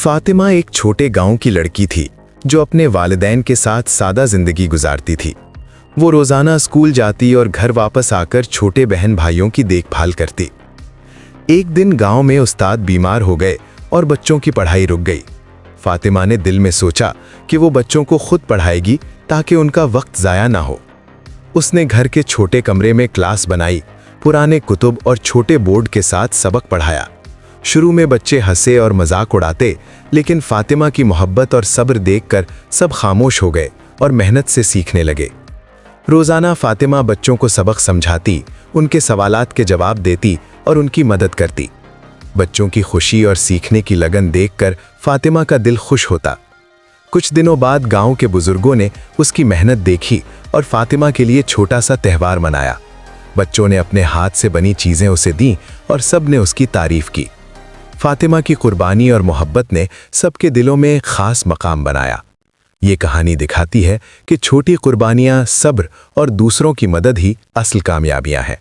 फातिमा एक छोटे गांव की लड़की थी जो अपने वालिदैन के साथ सादा जिंदगी गुजारती थी। वो रोजाना स्कूल जाती और घर वापस आकर छोटे बहन भाइयों की देखभाल करती। एक दिन गांव में उस्ताद बीमार हो गए और बच्चों की पढ़ाई रुक गई। फातिमा ने दिल में सोचा कि वो बच्चों को खुद पढ़ाएगी ताकि उनका वक्त ज़ाया ना हो। उसने घर के छोटे कमरे में क्लास बनाई, पुराने कुतुब और छोटे बोर्ड के साथ सबक पढ़ाया। शुरू में बच्चे हंसे और मजाक उड़ाते, लेकिन फातिमा की मोहब्बत और सब्र देखकर सब खामोश हो गए और मेहनत से सीखने लगे। रोज़ाना फातिमा बच्चों को सबक समझाती, उनके सवालात के जवाब देती और उनकी मदद करती। बच्चों की खुशी और सीखने की लगन देखकर फातिमा का दिल खुश होता। कुछ दिनों बाद गांव के बुजुर्गों ने उसकी मेहनत देखी और फातिमा के लिए छोटा सा त्यौहार मनाया। बच्चों ने अपने हाथ से बनी चीज़ें उसे दीं और सब ने उसकी तारीफ की। फातिमा की कुर्बानी और मोहब्बत ने सबके दिलों में खास मकाम बनाया। ये कहानी दिखाती है कि छोटी कुर्बानियां, सब्र और दूसरों की मदद ही असल कामयाबियां हैं।